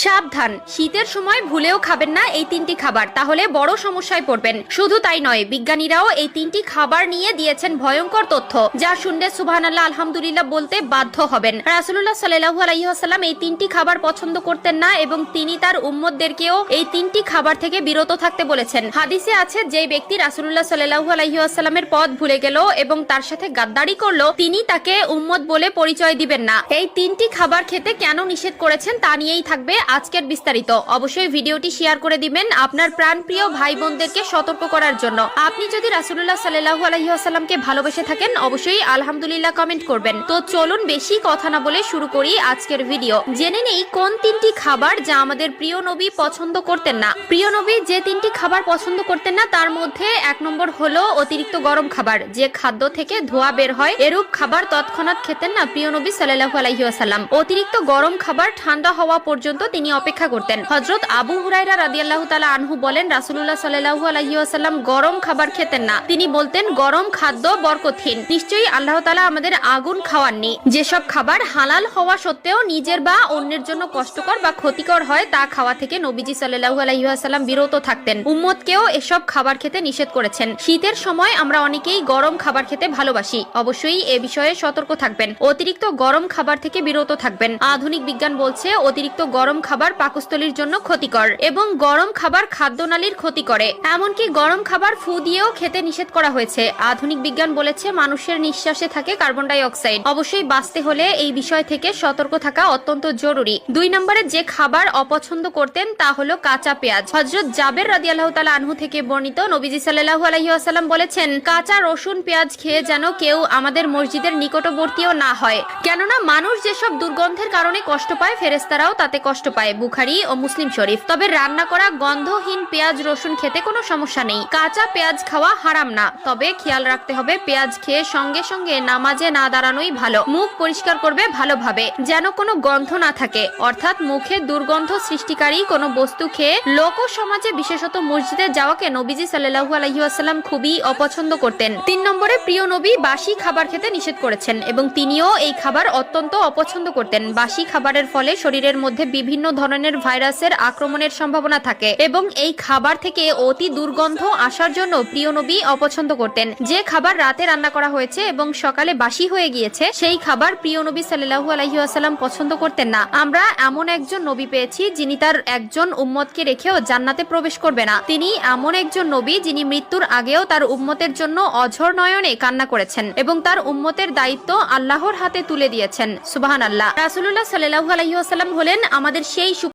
সাবধান, শীতের সময় ভুলেও খাবেন না এই তিনটি খাবার, তাহলে বড় সমস্যায় পড়বেন। শুধু তাই নয়, বিজ্ঞানীরাও এই তিনটি খাবার নিয়ে দিয়েছেন ভয়ঙ্কর তথ্য, যা শুনলে সুবহানাল্লাহ আলহামদুলিল্লাহ বলতে বাধ্য হবেন। রাসূলুল্লাহ সাল্লাল্লাহু আলাইহি ওয়াসাল্লাম এই তিনটি খাবার পছন্দ করতেন না এবং তিনি তার উম্মতদেরকেও এই তিনটি খাবার থেকে বিরত থাকতে বলেছেন। হাদিসে আছে, যে ব্যক্তি রাসূলুল্লাহ সাল্লাল্লাহু আলাইহি ওয়াসাল্লামের পথ ভুলে গেল এবং তার সাথে গাদ্দারি করলো, তিনি তাকে উম্মত বলে পরিচয় দিবেন না। এই তিনটি খাবার খেতে কেন নিষেধ করেছেন তা নিয়েই থাকবে আজকের বিস্তারিত। অবশ্যই ভিডিওটি শেয়ার করে দিবেন আপনার প্রাণপ্রিয় ভাই বোনদেরকে সতর্ক করার জন্য। আপনি যদি রাসূলুল্লাহ সাল্লাল্লাহু আলাইহি ওয়াসাল্লামকে ভালোবেসে থাকেন, অবশ্যই আলহামদুলিল্লাহ কমেন্ট করবেন। তো চলুন বেশি কথা না বলে শুরু করি আজকের ভিডিও। জেনে নেই কোন তিনটি খাবার যা আমাদের প্রিয় নবী পছন্দ করতেন না। প্রিয় নবী যে তিনটি খাবার পছন্দ করতেন না তার মধ্যে 1 নম্বর হলো অতিরিক্ত গরম খাবার। যে খাদ্য থেকে ধোঁয়া বের হয় এরূপ খাবার তৎক্ষণাৎ খেতেন না প্রিয় নবী সাল্লাল্লাহু আলাইহি ওয়াসাল্লাম। অতিরিক্ত গরম খাবার ঠান্ডা হওয়া পর্যন্ত তিনি অপেক্ষা করতেন। হযরত আবু হুরায়রা রাদিয়াল্লাহু তাআলা আনহু বলেন, রাসূলুল্লাহ সাল্লাল্লাহু আলাইহি ওয়াসাল্লাম গরম খাবার খেতেন না। তিনি বলতেন, গরম খাদ্য বরকতহীন। নিশ্চয়ই আল্লাহ তাআলা আমাদের আগুন খাওয়াননি। যেসব খাবার হালাল হওয়া সত্ত্বেও নিজের বা অন্যের জন্য কষ্টকর বা ক্ষতিকর হয় তা খাওয়া থেকে নবীজি সাল্লাল্লাহু আলাইহি ওয়াসাল্লাম বিরত থাকতেন। উম্মতকেও এসব খাবার খেতে নিষেধ করেছেন। শীতের সময় আমরা অনেকেই গরম খাবার খেতে ভালোবাসি। অবশ্যই এ বিষয়ে সতর্ক থাকবেন। অতিরিক্ত গরম খাবার থেকে বিরত থাকবেন। আধুনিক বিজ্ঞান বলছে অতিরিক্ত গরম খাবার পাকস্থলীর জন্য ক্ষতিকর এবং গরম খাবার খাদ্যনালীর ক্ষতি করে। এমনকি গরম খাবার ফু দিয়েও খেতে নিষেধ করা হয়েছে। আধুনিক বিজ্ঞান বলেছে মানুষের নিঃশ্বাসে থাকে কার্বন ডাই অক্সাইড। অবশ্যই বাঁচতে হলে এই বিষয় থেকে সতর্ক থাকা অত্যন্ত জরুরি। 2 নম্বরে যে খাবার অপছন্দ করতেন তা হলো কাঁচা পেঁয়াজ। হযরত জাবের রাদিয়াল্লাহু তাআলা আনহু থেকে বর্ণিত, নবীজি সাল্লাল্লাহু আলাইহি ওয়াসাল্লাম বলেছেন, কাঁচা রসুন পেঁয়াজ খেয়ে যেন কেউ আমাদের মসজিদের নিকটবর্তীও না হয়, কেননা মানুষ যেসব দুর্গন্ধের কারণে কষ্ট পায় ফেরেশতারাও তাতে কষ্ট পায়। বুখারী ও মুসলিম শরীফ। তবে রান্না করা গন্ধহীন পেঁয়াজ রসুন খেতে কোনো সমস্যা নেই। কাঁচা পেঁয়াজ খাওয়া হারাম না, তবে খেয়াল রাখতে হবে পেঁয়াজ খেয়ে সঙ্গে সঙ্গে নামাজে না দাঁড়ানোই ভালো। মুখ পরিষ্কার করবে ভালোভাবে, যেন কোনো গন্ধ না থাকে, অর্থাৎ মুখে দুর্গন্ধ সৃষ্টিকারী কোনো বস্তু খেয়ে লোক সমাজে বিশেষত মসজিদে যাওয়াকে নবীজি সাল্লাল্লাহু আলাইহি ওয়াসাল্লাম খুবই অপছন্দ করতেন। 3 নম্বরে প্রিয় নবী বাসি খাবার খেতে নিষেধ করেছেন এবং তিনিও এই খাবার অত্যন্ত অপছন্দ করতেন। বাসি খাবারের ফলে শরীরের মধ্যে বিভিন্ন ধরনের ভাইরাসের আক্রমণের সম্ভাবনা থাকে এবং এই খাবার থেকে অতি দুর্গন্ধ আসার জন্য প্রিয় নবী অপছন্দ করতেন। যে খাবার রাতে রান্না করা হয়েছে এবং সকালে বাসি হয়ে গিয়েছে সেই খাবার প্রিয় নবী সাল্লাল্লাহু আলাইহি ওয়াসাল্লাম পছন্দ করতেন না। আমরা এমন একজন নবী পেয়েছি যিনি তার একজন উম্মতকে রেখেও জান্নাতে প্রবেশ করবে না। তিনি এমন একজন নবী যিনি মৃত্যুর আগেও তার উম্মতের জন্য অঝর নয়নে কান্না করেছেন এবং তার উম্মতের দায়িত্ব আল্লাহর হাতে তুলে দিয়েছেন। সুবহানাল্লাহ। রাসূলুল্লাহ সাল্লাল্লাহু আলাইহি ওয়াসাল্লাম হলেন আমাদের সেই